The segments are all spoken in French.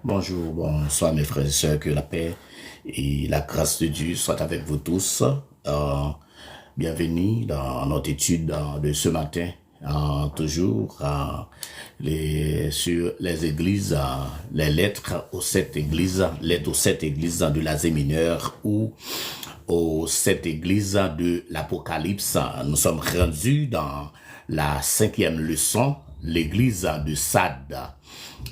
Bonjour, bonsoir mes frères et sœurs, que la paix et la grâce de Dieu soient avec vous tous. Euh, Bienvenue dans notre étude de ce matin, toujours sur les églises, les lettres aux sept églises de l'Asie mineure ou aux sept églises de l'Apocalypse. Nous sommes rendus dans la 5e leçon, l'église de Sade.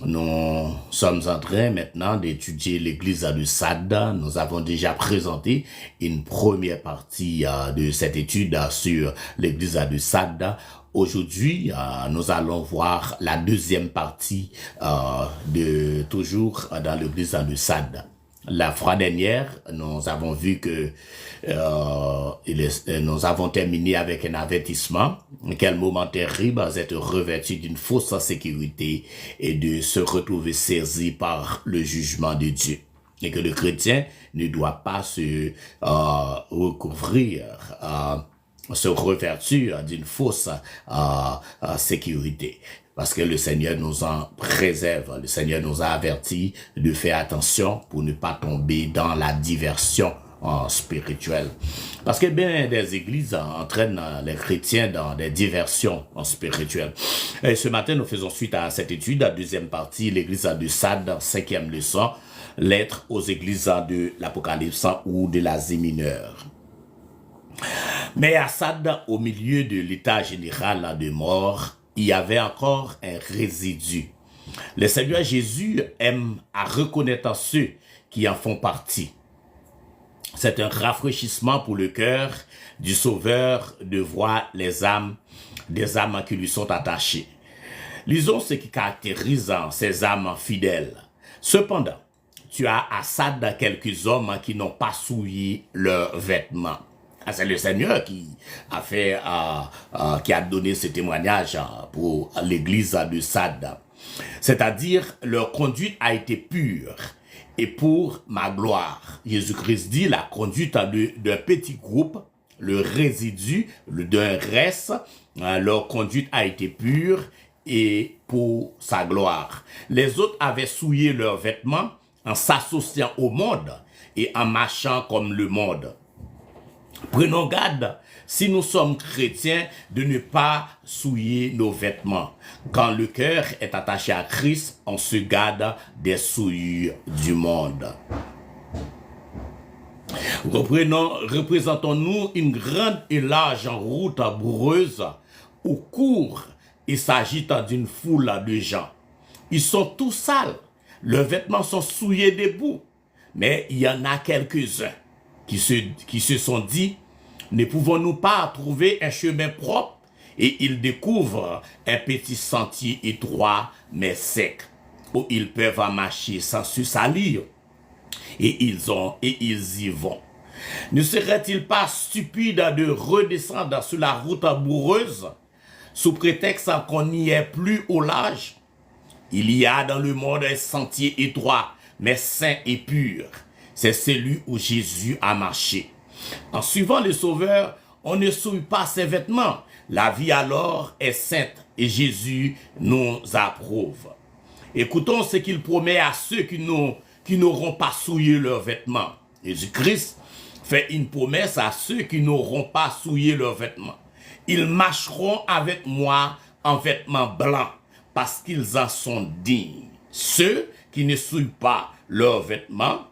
Nous sommes en train maintenant d'étudier l'église de Sade. Nous avons déjà présenté une première partie de cette étude sur l'église de Sade. Aujourd'hui, nous allons voir la deuxième partie toujours dans l'église de Sade. La fois dernière, nous avons vu que nous avons terminé avec un avertissement. Quel moment terrible d'être revêtu d'une fausse sécurité et de se retrouver saisi par le jugement de Dieu. Et que le chrétien ne doit pas se recouvrir, se revêtir d'une fausse sécurité. Parce que le Seigneur nous en préserve. Le Seigneur nous a avertis de faire attention pour ne pas tomber dans la diversion spirituelle. Parce que bien des églises entraînent les chrétiens dans des diversions spirituelles. Et ce matin, nous faisons suite à cette étude, la deuxième partie, l'église de Sade, 5e leçon, lettre aux églises de l'Apocalypse ou de l'Asie mineure. Mais à Sade, au milieu de l'état général de mort, il y avait encore un résidu. Le Seigneur Jésus aime à reconnaître ceux qui en font partie. C'est un rafraîchissement pour le cœur du Sauveur de voir les âmes, des âmes qui lui sont attachées. Lisons ce qui caractérise ces âmes fidèles. Cependant, tu as à Sade quelques hommes qui n'ont pas souillé leurs vêtements. C'est le Seigneur qui a donné ce témoignage pour l'église de Sade. C'est-à-dire, leur conduite a été pure et pour ma gloire. Jésus-Christ dit la conduite d'un petit groupe, le résidu d'un reste, leur conduite a été pure et pour sa gloire. Les autres avaient souillé leurs vêtements en s'associant au monde et en marchant comme le monde. Prenons garde, si nous sommes chrétiens, de ne pas souiller nos vêtements. Quand le cœur est attaché à Christ, on se garde des souillures du monde. Représentons-nous une grande et large route boureuse où court et s'agite d'une foule de gens. Ils sont tous sales, leurs vêtements sont souillés des bouts, mais il y en a quelques-uns qui se sont dit, ne pouvons-nous pas trouver un chemin propre? Et ils découvrent un petit sentier étroit mais sec, où ils peuvent marcher sans se salir. Et ils y vont. Ne serait-il pas stupide de redescendre sur la route boureuse, sous prétexte qu'on n'y est plus au large? Il y a dans le monde un sentier étroit, mais sain et pur. C'est celui où Jésus a marché. En suivant le Sauveur, on ne souille pas ses vêtements. La vie alors est sainte et Jésus nous approuve. Écoutons ce qu'il promet à ceux qui n'auront pas souillé leurs vêtements. Jésus-Christ fait une promesse à ceux qui n'auront pas souillé leurs vêtements. Ils marcheront avec moi en vêtements blancs parce qu'ils en sont dignes. Ceux qui ne souillent pas leurs vêtements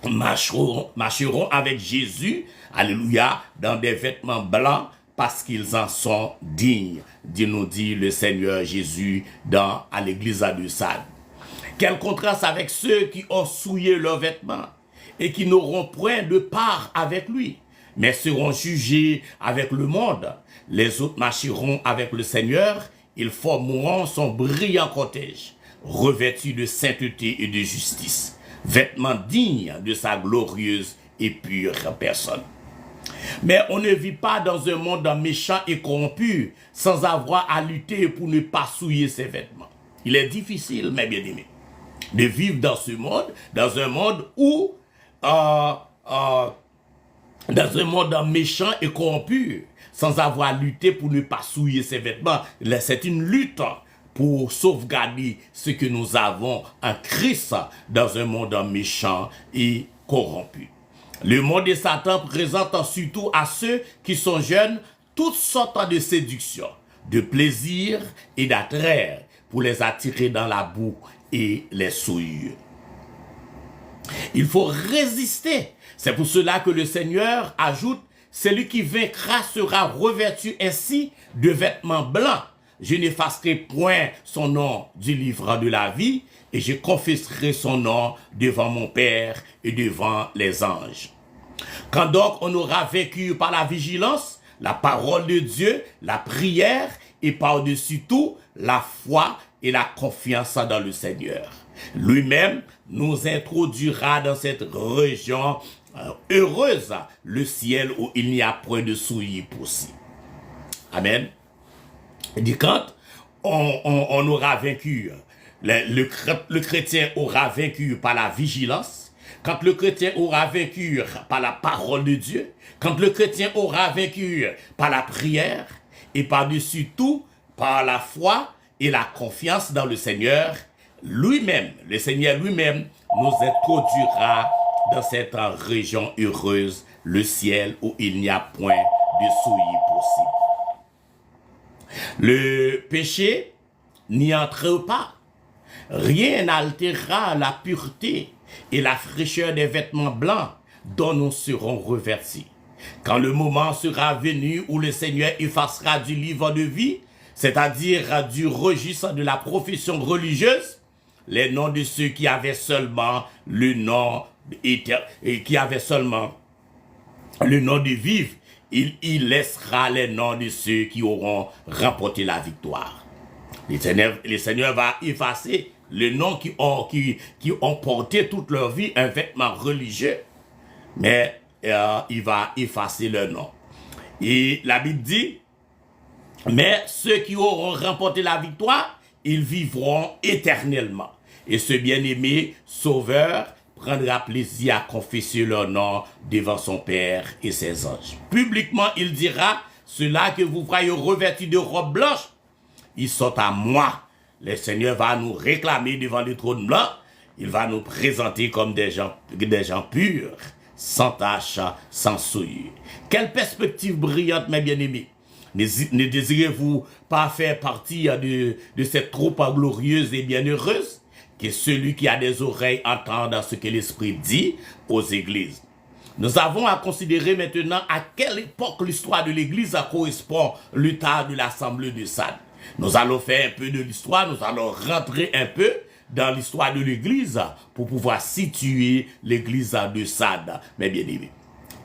marcheront avec Jésus, alléluia, dans des vêtements blancs parce qu'ils en sont dignes, nous dit le Seigneur Jésus à l'église de Sade. Quel contraste avec ceux qui ont souillé leurs vêtements et qui n'auront point de part avec lui, mais seront jugés avec le monde. Les autres marcheront avec le Seigneur, ils formeront son brillant cortège, revêtus de sainteté et de justice, vêtements dignes de sa glorieuse et pure personne. Mais on ne vit pas dans un monde méchant et corrompu sans avoir à lutter pour ne pas souiller ses vêtements. Il est difficile, mes bien-aimés, de vivre dans un monde où, dans un monde méchant et corrompu, sans avoir à lutter pour ne pas souiller ses vêtements. C'est une lutte pour sauvegarder ce que nous avons en Christ dans un monde méchant et corrompu. Le monde de Satan présente surtout à ceux qui sont jeunes toutes sortes de séductions, de plaisirs et d'attraits pour les attirer dans la boue et les souillures. Il faut résister. C'est pour cela que le Seigneur ajoute: celui qui vaincra sera revêtu ainsi de vêtements blancs. Je n'effacerai point son nom du livre de la vie, et je confesserai son nom devant mon Père et devant les anges. Quand donc on aura vaincu par la vigilance, la parole de Dieu, la prière et par-dessus tout la foi et la confiance dans le Seigneur, lui-même nous introduira dans cette région heureuse, le ciel où il n'y a point de souillure possible. Amen. Il dit quand on aura vaincu, le chrétien aura vaincu par la vigilance, quand le chrétien aura vaincu par la parole de Dieu, quand le chrétien aura vaincu par la prière et par-dessus tout par la foi et la confiance dans le Seigneur, lui-même, le Seigneur lui-même nous introduira dans cette région heureuse, le ciel où il n'y a point de souillure possible. Le péché n'y entre pas. Rien n'altérera la pureté et la fraîcheur des vêtements blancs dont nous serons revêtus. Quand le moment sera venu où le Seigneur effacera du livre de vie, c'est-à-dire du registre de la profession religieuse, les noms de ceux qui avaient seulement le nom et qui avaient seulement le nom de vivre, il laissera les noms de ceux qui auront remporté la victoire. Le Seigneur va effacer les noms qui ont porté toute leur vie un vêtement religieux, mais il va effacer leur nom. Et la Bible dit, mais ceux qui auront remporté la victoire, ils vivront éternellement. Et ce bien-aimé Sauveur prendra plaisir à confesser leur nom devant son Père et ses anges. Publiquement, il dira, ceux-là que vous voyez revêtus de robes blanches, ils sont à moi. Le Seigneur va nous réclamer devant le trône blanc. Il va nous présenter comme des gens purs, sans tache, sans souillure. Quelle perspective brillante, mes bien-aimés. Ne désirez-vous pas faire partie de cette troupe glorieuse et bienheureuse? Que celui qui a des oreilles entende ce que l'Esprit dit aux églises. Nous avons à considérer maintenant à quelle époque l'histoire de l'église correspond le temps de l'assemblée de Sardes. Nous allons faire un peu de l'histoire, nous allons rentrer un peu dans l'histoire de l'église pour pouvoir situer l'église de Sardes, mes bien-aimés.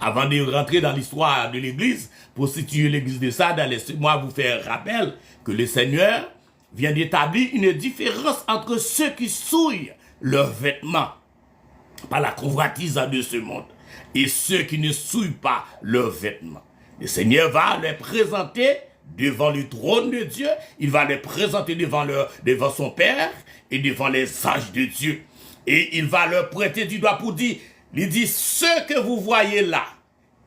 Avant de rentrer dans l'histoire de l'église, pour situer l'église de Sardes, laissez-moi vous faire rappel que le Seigneur vient d'établir une différence entre ceux qui souillent leurs vêtements par la convoitise de ce monde et ceux qui ne souillent pas leurs vêtements. Le Seigneur va les présenter devant le trône de Dieu, il va les présenter devant son Père et devant les anges de Dieu. Et il va leur prêter du doigt pour dire, il dit, ceux que vous voyez là,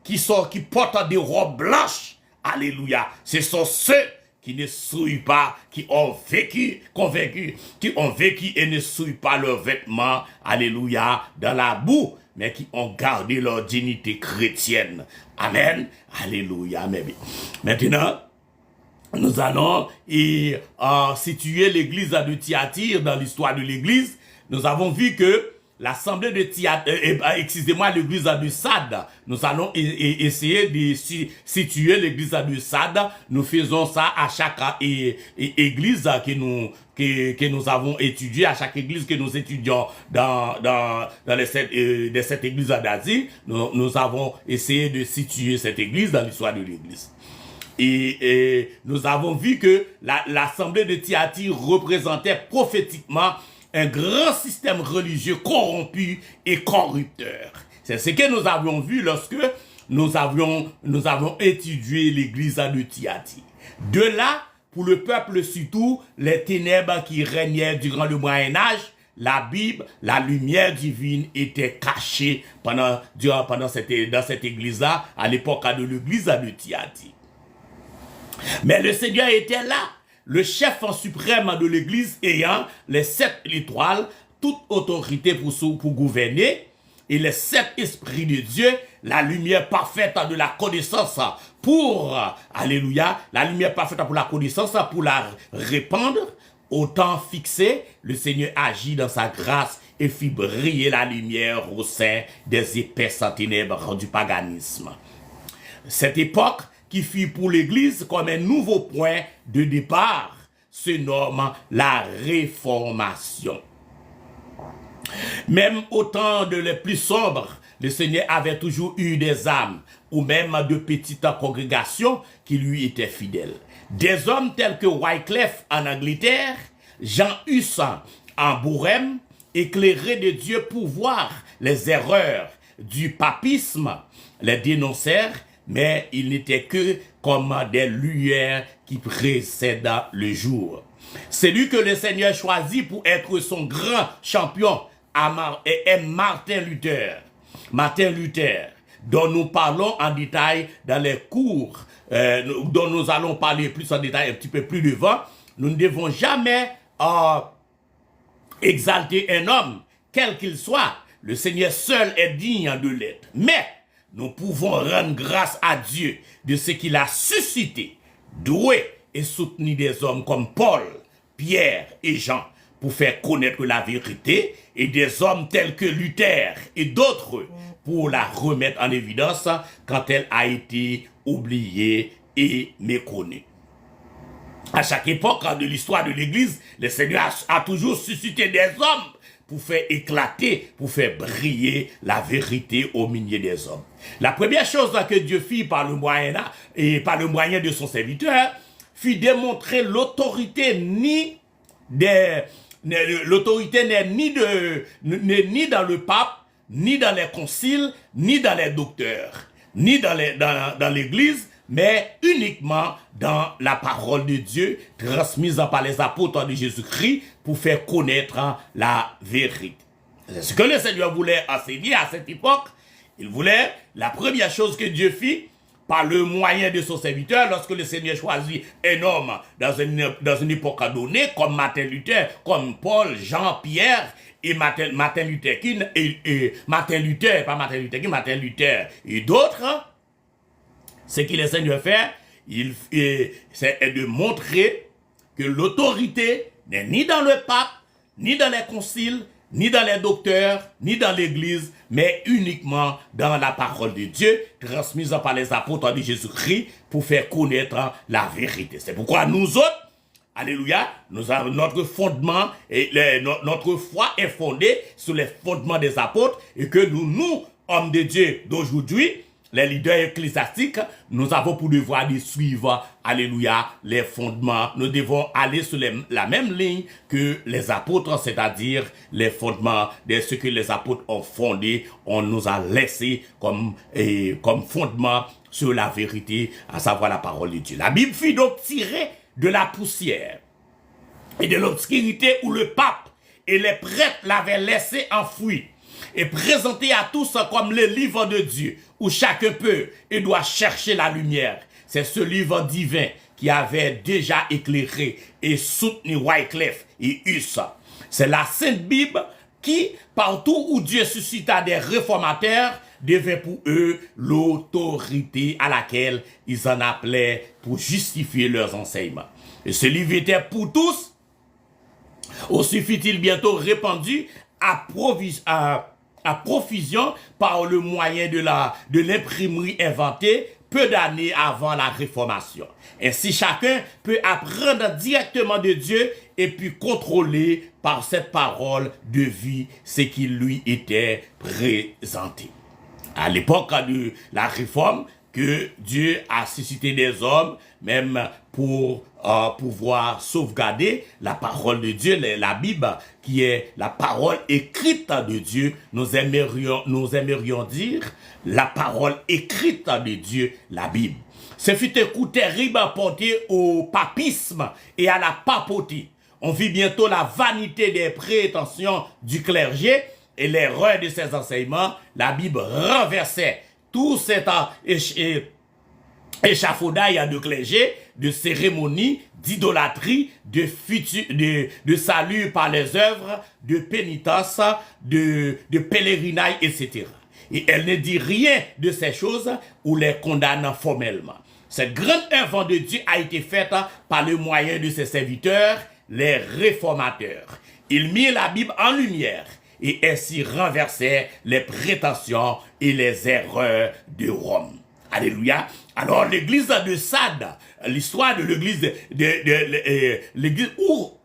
qui portent des robes blanches, alléluia, ce sont ceux qui ne souillent pas, qui ont vécu, convaincus, qui ont vécu et ne souillent pas leurs vêtements, alléluia, dans la boue, mais qui ont gardé leur dignité chrétienne. Amen, alléluia. Maintenant, nous allons situer l'église de Thyatire dans l'histoire de l'église. Nous avons vu que l'assemblée de Thyatire, l'église de Sardes, nous allons essayer de situer l'église de Sardes. Nous faisons ça à chaque église que nous avons étudiée, à chaque église que nous étudions dans cette église d'Asie. Nous avons essayé de situer cette église dans l'histoire de l'église. Et nous avons vu que l'assemblée de Thyatire représentait prophétiquement un grand système religieux corrompu et corrupteur. C'est ce que nous avions vu lorsque nous avons étudié l'église de Thyatire. De là, pour le peuple surtout, les ténèbres qui régnaient durant le Moyen-Âge, la Bible, la lumière divine était cachée dans cette église-là, à l'époque de l'église de Thyatire. Mais le Seigneur était là. le chef suprême de l'Église ayant les 7 étoiles, toute autorité pour gouverner, et les 7 esprits de Dieu, la lumière parfaite de la connaissance pour, alléluia, la lumière parfaite pour la connaissance, pour la répandre, au temps fixé, le Seigneur agit dans sa grâce et fit briller la lumière au sein des épaisses ténèbres du paganisme. Cette époque, qui fut pour l'Église comme un nouveau point de départ, se nomme la Réformation. Même au temps de les plus sombres, le Seigneur avait toujours eu des âmes, ou même de petites congrégations qui lui étaient fidèles. Des hommes tels que Wycliffe en Angleterre, Jean Hus en Bourême, éclairés de Dieu pour voir les erreurs du papisme, les dénoncèrent, mais ils n'étaient que comme des lumières qui précèdent le jour. Celui que le Seigneur choisit pour être son grand champion est Martin Luther. Martin Luther, dont nous parlons en détail dans les cours, dont nous allons parler plus en détail un petit peu plus devant. Nous ne devons jamais exalter un homme, quel qu'il soit. Le Seigneur seul est digne de l'être. Mais nous pouvons rendre grâce à Dieu de ce qu'il a suscité, doué et soutenu des hommes comme Paul, Pierre et Jean pour faire connaître la vérité, et des hommes tels que Luther et d'autres pour la remettre en évidence quand elle a été oubliée et méconnue. À chaque époque de l'histoire de l'Église, le Seigneur a toujours suscité des hommes pour faire éclater, pour faire briller la vérité au milieu des hommes. La première chose que Dieu fit par le moyen de son serviteur fut démontrer l'autorité l'autorité n'est ni dans le pape, ni dans les conciles, ni dans les docteurs, ni dans l'Église, mais uniquement dans la parole de Dieu transmise par les apôtres de Jésus-Christ pour faire connaître la vérité. C'est ce que le Seigneur voulait enseigner à cette époque. Il voulait, la première chose que Dieu fit, par le moyen de son serviteur, lorsque le Seigneur choisit un homme dans une époque donnée, comme Martin Luther, comme Paul, Jean, Pierre, et Martin Luther et d'autres, ce que le Seigneur fait, c'est de montrer que l'autorité n'est ni dans le pape, ni dans les conciles, ni dans les docteurs, ni dans l'Église, mais uniquement dans la parole de Dieu, transmise par les apôtres de Jésus-Christ, pour faire connaître la vérité. C'est pourquoi nous autres, alléluia, nous avons notre fondement, et notre foi est fondée sur les fondements des apôtres, et que nous, hommes de Dieu d'aujourd'hui, les leaders ecclésiastiques, nous avons pour devoir de suivre, alléluia, les fondements. Nous devons aller sur la même ligne que les apôtres, c'est-à-dire les fondements de ce que les apôtres ont fondé, on nous a laissé comme fondement sur la vérité, à savoir la parole de Dieu. La Bible fut donc tirée de la poussière et de l'obscurité où le pape et les prêtres l'avaient laissé enfoui, et présenté à tous comme le livre de Dieu, où chacun peut et doit chercher la lumière. C'est ce livre divin qui avait déjà éclairé et soutenu Wycliffe et Hus. C'est la Sainte Bible qui, partout où Dieu suscita des réformateurs, devait pour eux l'autorité à laquelle ils en appelaient pour justifier leurs enseignements. Et ce livre était pour tous, aussi fut-il bientôt répandu à profusion par le moyen de l'imprimerie inventée peu d'années avant la Réformation. Ainsi, chacun peut apprendre directement de Dieu et puis contrôler par cette parole de vie ce qui lui était présenté. À l'époque de la Réforme, que Dieu a suscité des hommes, même pour pouvoir sauvegarder la parole de Dieu, la Bible, qui est la parole écrite de Dieu. Nous aimerions dire la parole écrite de Dieu, la Bible. Ce fut un coup terrible porté au papisme et à la papauté. On vit bientôt la vanité des prétentions du clergé et l'erreur de ses enseignements. La Bible renversait tout cet échafaudage de clergé, de cérémonie, d'idolâtrie, de salut par les œuvres, de pénitence, de pèlerinage, etc. Et elle ne dit rien de ces choses ou les condamne formellement. Cette grande œuvre de Dieu a été faite par le moyen de ses serviteurs, les réformateurs. Ils mirent la Bible en lumière et ainsi renversaient les prétentions et les erreurs de Rome. Alléluia. Alors l'église de Sade, l'histoire de l'église l'église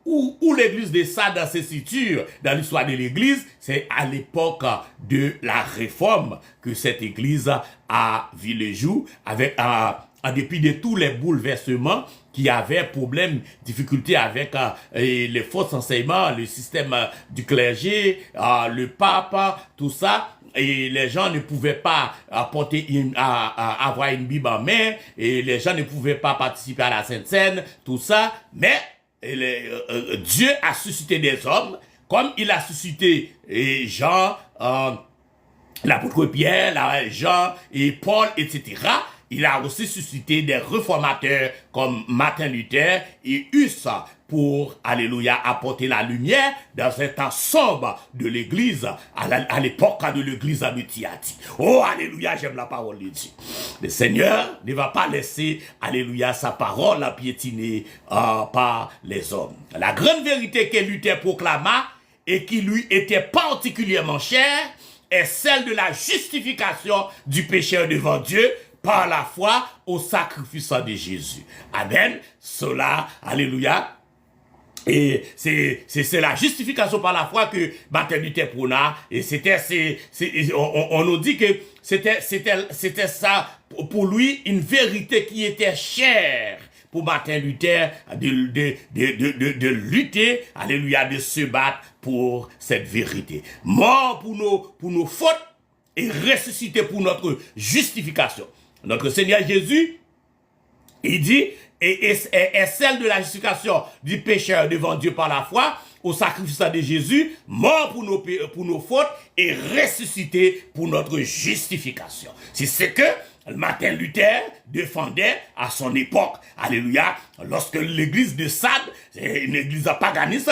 où l'église de Sade se situe dans l'histoire de l'église, c'est à l'époque de la réforme que cette église a vu le jour, avec en dépit de tous les bouleversements qui avaient problème, difficulté avec les faux enseignements, le système du clergé, le pape, tout ça. Et les gens ne pouvaient pas avoir une Bible en main, et les gens ne pouvaient pas participer à la Sainte Seine, tout ça. Mais Dieu a suscité des hommes, comme il a suscité Jean, l'apôtre Pierre, Jean et Paul, etc. Il a aussi suscité des réformateurs comme Martin Luther et Hus pour, alléluia, apporter la lumière dans un temps sombre de l'église, à l'époque de l'église de Thyatire. Oh, alléluia, j'aime la parole de Dieu. Le Seigneur ne va pas laisser, alléluia, sa parole à piétiner par les hommes. La grande vérité que Luther proclama et qui lui était particulièrement chère est celle de la justification du pécheur devant Dieu par la foi au sacrifice de Jésus. Amen. Cela, alléluia. Et c'est la justification par la foi que Martin Luther prôna. Et on nous dit que c'était ça pour lui une vérité qui était chère pour Martin Luther de lutter, alléluia, de se battre pour cette vérité. Mort pour nos fautes et ressuscité pour notre justification. Notre Seigneur Jésus, il dit, et celle de la justification du pécheur devant Dieu par la foi, au sacrifice de Jésus, mort pour nos fautes et ressuscité pour notre justification. C'est ce que Martin Luther défendait à son époque. Alléluia. Lorsque l'église de Sade, c'est une église paganiste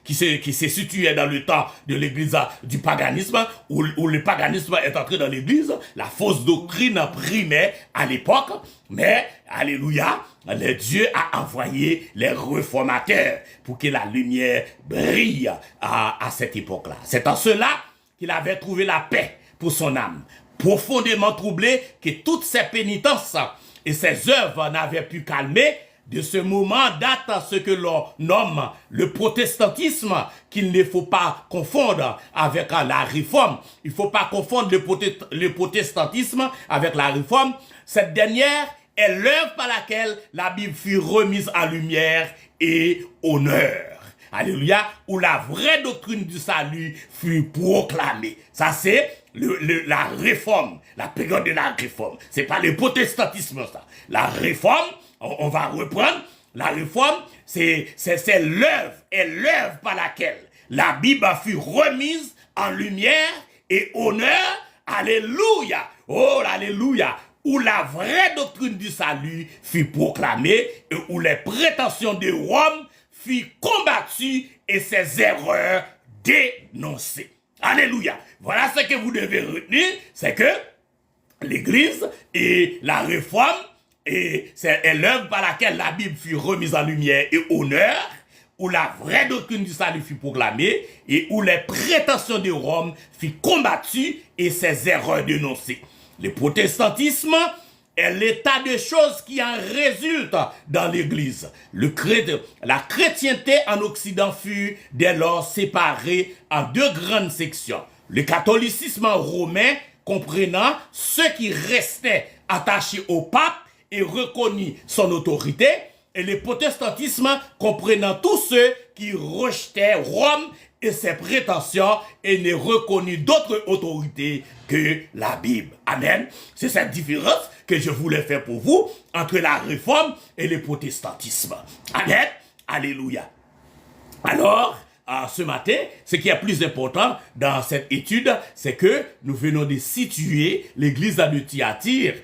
qui se situait dans le temps de l'église du paganisme, où le paganisme est entré dans l'église, la fausse doctrine primait à l'époque, mais, alléluia, le Dieu a envoyé les réformateurs pour que la lumière brille à cette époque-là. C'est en cela qu'il avait trouvé la paix pour son âme, profondément troublé que toutes ces pénitences et ces œuvres n'avaient pu calmer. De ce moment date ce que l'on nomme le protestantisme, qu'il ne faut pas confondre avec la réforme. Il ne faut pas confondre le protestantisme avec la réforme. Cette dernière est l'œuvre par laquelle la Bible fut remise en lumière et honneur. Alléluia, où la vraie doctrine du salut fut proclamée. Ça, c'est la réforme, la période de la réforme. C'est pas le protestantisme, ça. La réforme, on va reprendre. La réforme, c'est l'œuvre par laquelle la Bible fut remise en lumière et honneur. Alléluia. Oh, alléluia. Où la vraie doctrine du salut fut proclamée et où les prétentions de Rome furent combattues et ses erreurs dénoncées. Alléluia. Voilà ce que vous devez retenir, c'est que l'Église et la réforme est l'œuvre par laquelle la Bible fut remise en lumière et honneur, où la vraie doctrine du salut fut proclamée et où les prétentions de Rome furent combattues et ses erreurs dénoncées. Le protestantisme est l'état de choses qui en résulte dans l'Église. La chrétienté en Occident fut dès lors séparée en deux grandes sections. Le catholicisme romain comprenant ceux qui restaient attachés au pape et reconnus son autorité, et le protestantisme comprenant tous ceux qui rejetaient Rome et ses prétentions et ne reconnut d'autres autorités que la Bible. Amen. C'est cette différence que je voulais faire pour vous entre la réforme et le protestantisme. Amen. Alléluia. Alors, ce matin, ce qui est plus important dans cette étude, c'est que nous venons de situer l'église de Thyatire,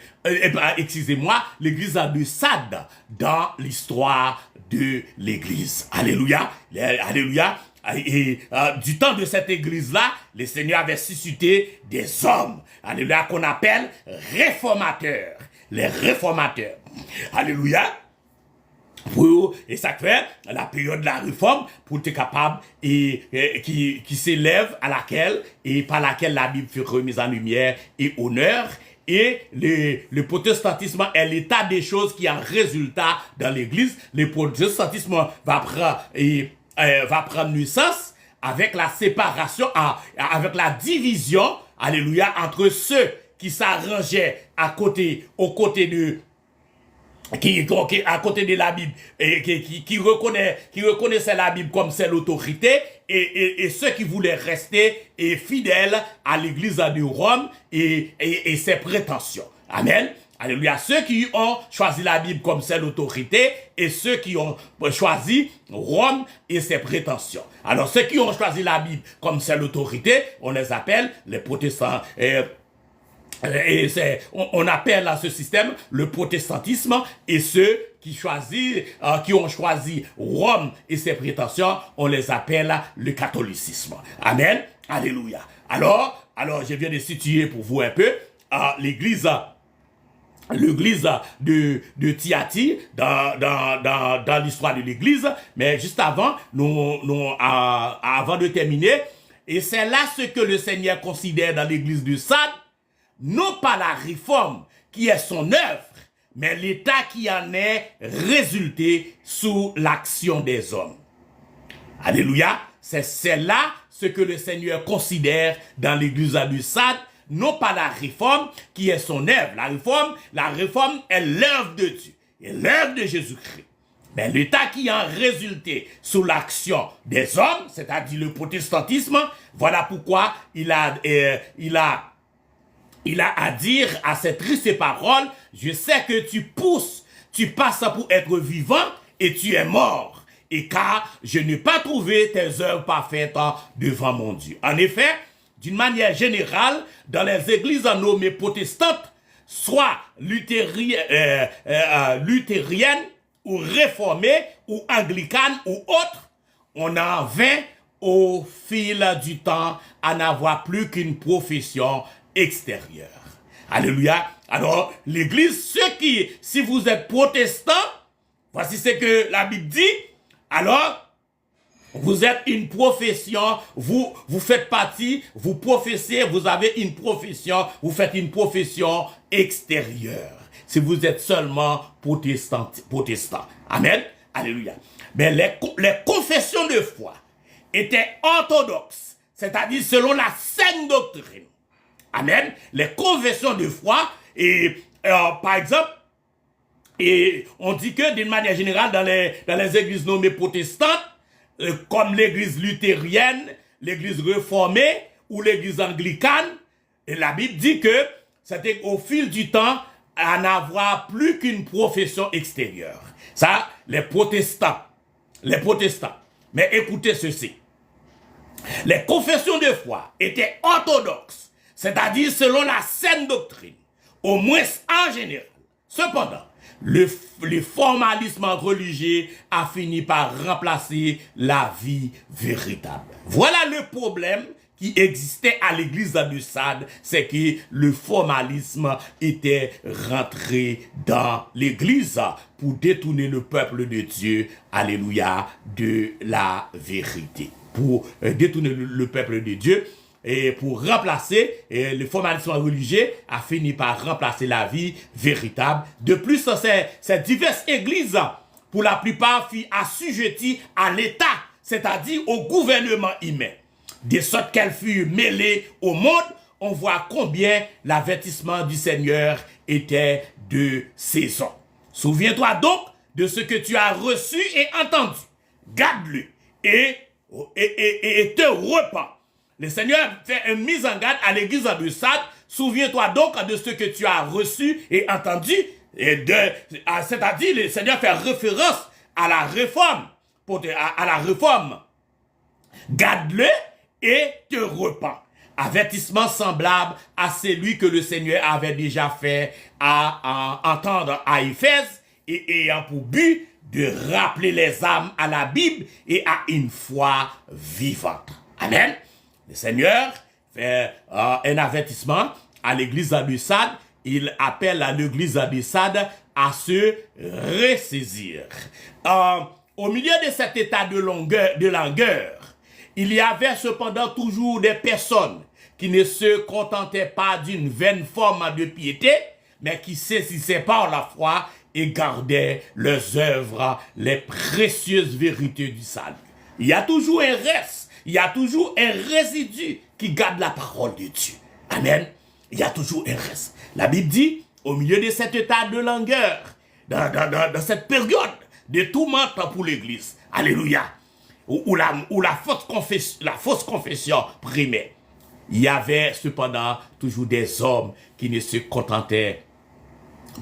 excusez-moi, l'église de Sardes dans l'histoire de l'église. Alléluia, alléluia. Et du temps de cette église-là, le Seigneur avait suscité des hommes, alléluia, qu'on appelle réformateurs, les réformateurs. Alléluia. Et ça fait la période de la réforme pour être capable qui s'élève à laquelle et par laquelle la Bible fait remise en lumière et honneur. Et le protestantisme est l'état des choses qui en résultat dans l'église. Le protestantisme va prendre naissance avec la séparation, avec la division, alléluia, entre ceux qui s'arrangeaient aux côtés de à côté de la Bible et qui reconnaissait la Bible comme c'est l'autorité et ceux qui voulaient rester fidèles à l'église de Rome et ses prétentions. Amen. Alléluia. Ceux qui ont choisi la Bible comme c'est l'autorité et ceux qui ont choisi Rome et ses prétentions. Alors ceux qui ont choisi la Bible comme c'est l'autorité, on les appelle les protestants. On appelle à ce système le protestantisme, et ceux qui ont choisi Rome et ses prétentions, on les appelle le catholicisme. Amen. Alléluia. Alors je viens de situer pour vous un peu l'église de Thyatire dans l'histoire de l'église, mais juste avant, avant de terminer, et c'est là ce que le Seigneur considère dans l'église de Sardes, non pas la réforme qui est son œuvre, mais l'état qui en est résulté sous l'action des hommes. Alléluia. C'est là ce que le Seigneur considère dans l'église de Sardes, non pas la réforme qui est son œuvre. La réforme est l'œuvre de Dieu, et l'œuvre de Jésus-Christ. Mais l'état qui en résulté sous l'action des hommes, c'est-à-dire le protestantisme, voilà pourquoi il a à dire à cette triste parole, je sais que tu passes pour être vivant et tu es mort. Et car je n'ai pas trouvé tes œuvres parfaites devant mon Dieu. En effet, d'une manière générale, dans les églises nommées protestantes, soit luthériennes ou réformées ou anglicanes ou autres, on en vint au fil du temps à n'avoir plus qu'une profession extérieure. Alléluia. Alors, l'église, si vous êtes protestant, voici ce que la Bible dit, alors, vous êtes une profession, vous faites partie, vous professez, vous avez une profession, vous faites une profession extérieure. Si vous êtes seulement protestant. Amen. Alléluia. Mais les confessions de foi étaient orthodoxes, c'est-à-dire selon la saine doctrine. Amen. Les confessions de foi, par exemple, et on dit que d'une manière générale, dans les églises nommées protestantes, comme l'église luthérienne, l'église réformée ou l'église anglicane, et la Bible dit que c'était au fil du temps à n'avoir plus qu'une profession extérieure. Ça, les protestants. Mais écoutez ceci. Les confessions de foi étaient orthodoxes, c'est-à-dire selon la saine doctrine, au moins en général. Cependant, le formalisme religieux a fini par remplacer la vie véritable. Voilà le problème qui existait à l'église de Sardes, c'est que le formalisme était rentré dans l'église pour détourner le peuple de Dieu, alléluia, de la vérité. Pour détourner le peuple de Dieu, et pour remplacer, le formalisme religieux a fini par remplacer la vie véritable. De plus, ces diverses églises, pour la plupart, furent assujetties à l'État, c'est-à-dire au gouvernement humain. De sorte qu'elles furent mêlées au monde, on voit combien l'avertissement du Seigneur était de saison. Souviens-toi donc de ce que tu as reçu et entendu. Garde-le et te repens. Le Seigneur fait une mise en garde à l'église de Sardes. Souviens-toi donc de ce que tu as reçu et entendu. C'est-à-dire, le Seigneur fait référence à la réforme. À la réforme Garde-le et te repens. Avertissement semblable à celui que le Seigneur avait déjà fait à entendre à Éphèse et ayant pour but de rappeler les âmes à la Bible et à une foi vivante. Amen. Le Seigneur fait un avertissement à l'église de Sade. Il appelle à l'église de Sade à se ressaisir. Au milieu de cet état de langueur, il y avait cependant toujours des personnes qui ne se contentaient pas d'une vaine forme de piété, mais qui saisissaient par la foi et gardaient leurs œuvres, les précieuses vérités du salut. Il y a toujours un reste, il y a toujours un résidu qui garde la parole de Dieu. Amen. Il y a toujours un reste. La Bible dit, au milieu de cet état de langueur, dans cette période de tourmente pour l'Église, alléluia, où la fausse confession primait, il y avait cependant toujours des hommes qui ne se contentaient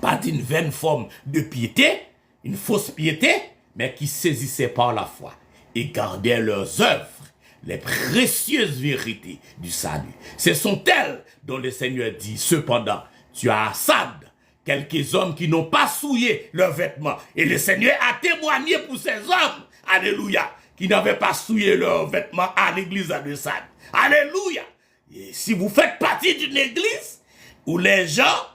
pas d'une vaine forme de piété, une fausse piété, mais qui saisissaient par la foi et gardaient leurs œuvres, les précieuses vérités du salut. Ce sont elles dont le Seigneur dit, cependant, tu as à Sade quelques hommes qui n'ont pas souillé leurs vêtements. Et le Seigneur a témoigné pour ces hommes, alléluia, qui n'avaient pas souillé leurs vêtements à l'église de Sade. Alléluia. Et si vous faites partie d'une église où les gens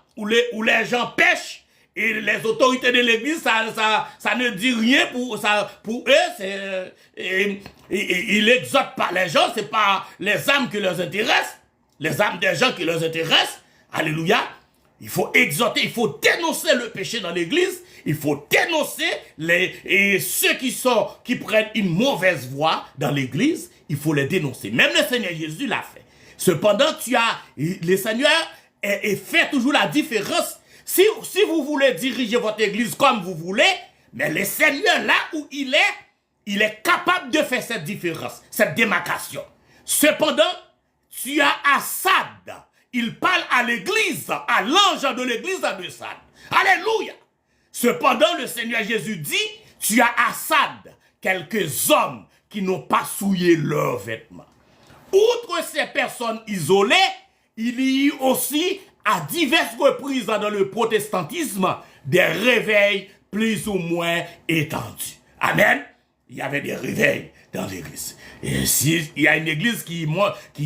pêchent, et les autorités de l'église, ça ne dit rien pour eux. Ils n'exhortent pas les gens, c'est pas les âmes qui leur intéressent, les âmes des gens qui leur intéressent. Alléluia. Il faut exhorter, il faut dénoncer le péché dans l'église, il faut dénoncer ceux qui prennent une mauvaise voie dans l'église, il faut les dénoncer. Même le Seigneur Jésus l'a fait. Cependant, le Seigneur fait toujours la différence. Si vous voulez diriger votre église comme vous voulez, mais le Seigneur, là où il est capable de faire cette différence, cette démarcation. Cependant, tu as à Sade, il parle à l'église, à l'ange de l'église de Sade. Alléluia. Cependant, le Seigneur Jésus dit, tu as à Sade quelques hommes qui n'ont pas souillé leurs vêtements. Outre ces personnes isolées, il y a aussi à diverses reprises dans le protestantisme des réveils plus ou moins étendus. Amen. Il y avait des réveils dans l'église. Et s'il y a une église qui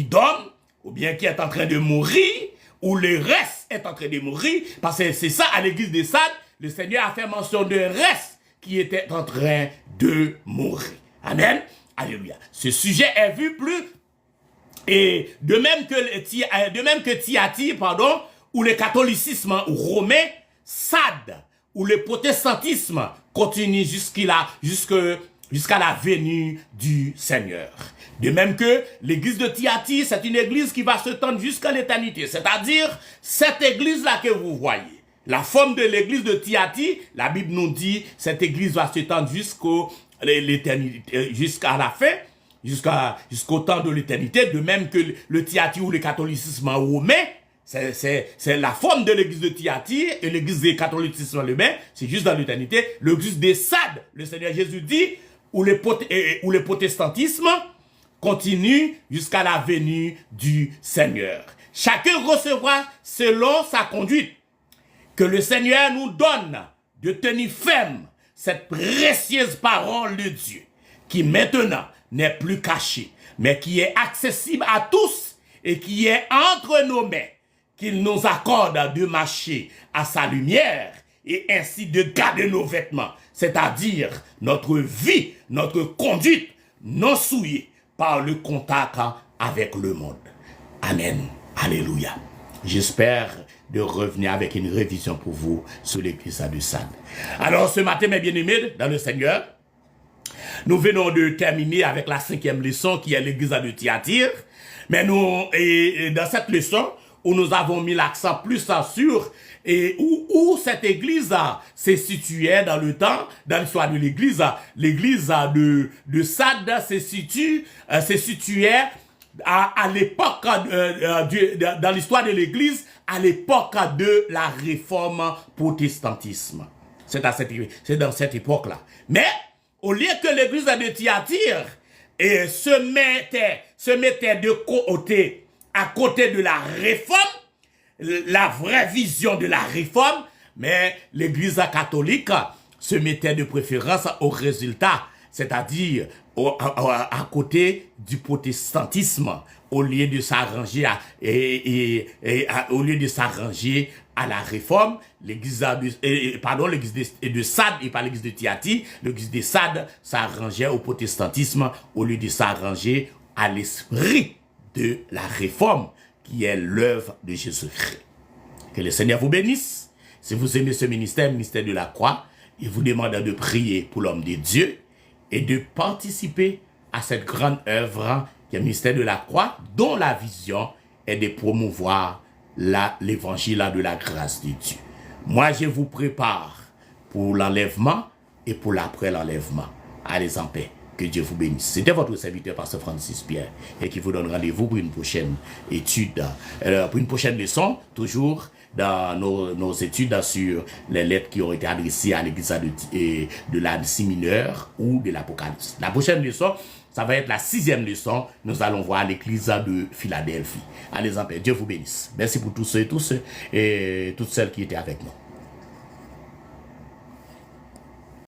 donne, ou bien qui est en train de mourir, ou le reste est en train de mourir, parce que c'est ça, à l'église de Sade, le Seigneur a fait mention d'un reste qui était en train de mourir. Amen. Alléluia. Ce sujet est vu plus, et de même que Thyatire, ou le catholicisme romain, Sade, ou le protestantisme continue jusqu'à la venue du Seigneur. De même que l'église de Thyatire, c'est une église qui va se tendre jusqu'à l'éternité. C'est-à-dire, cette église-là que vous voyez, la forme de l'église de Thyatire, la Bible nous dit, cette église va se tendre l'éternité, jusqu'à la fin, jusqu'au temps de l'éternité, de même que le Thyatire ou le catholicisme romain, c'est la forme de l'église de Thyatire et l'église du catholicisme romain, c'est juste dans l'éternité. L'église de Sade, le Seigneur Jésus dit, où le protestantisme continue jusqu'à la venue du Seigneur. Chacun recevra selon sa conduite. Que le Seigneur nous donne de tenir ferme cette précieuse parole de Dieu, qui maintenant n'est plus cachée, mais qui est accessible à tous et qui est entre nos mains, qu'il nous accorde de marcher à sa lumière et ainsi de garder nos vêtements, c'est-à-dire notre vie, notre conduite non souillée par le contact avec le monde. Amen. Alléluia. J'espère de revenir avec une révision pour vous sur l'église de Sade. Alors ce matin, mes bien-aimés dans le Seigneur, nous venons de terminer avec la 5e leçon qui est l'église de Thyatire. Mais dans cette leçon, où nous avons mis l'accent plus sur où cette église se situait dans le temps, dans l'histoire de l'église de Sade se situait à l'époque dans l'histoire de l'église, à l'époque de la réforme protestantisme. C'est dans cette époque-là. Mais au lieu que l'église de Thyatire se mettait de côté, à côté de la réforme, la vraie vision de la réforme, mais l'Église catholique se mettait de préférence au résultat, c'est-à-dire à côté du protestantisme, au lieu de s'arranger au lieu de s'arranger à la réforme. L'église de Sade, et pas l'église de Tiati, l'église de Sade s'arrangeait au protestantisme au lieu de s'arranger à l'esprit de la réforme qui est l'œuvre de Jésus-Christ. Que le Seigneur vous bénisse. Si vous aimez ce ministère, ministère de la croix, il vous demande de prier pour l'homme de Dieu et de participer à cette grande œuvre qui est le ministère de la croix, dont la vision est de promouvoir l'évangile de la grâce de Dieu. Moi, je vous prépare pour l'enlèvement et pour l'après l'enlèvement. Allez en paix. Que Dieu vous bénisse. C'était votre serviteur, Pasteur Francis Pierre, et qui vous donne rendez-vous pour une prochaine étude, pour une prochaine leçon, toujours dans nos études sur les lettres qui ont été adressées à l'église de l'Asie mineure ou de l'Apocalypse. La prochaine leçon, ça va être la 6e leçon. Nous allons voir l'église de Philadelphie. Allez en paix. Dieu vous bénisse. Merci pour tous ceux et toutes celles qui étaient avec nous.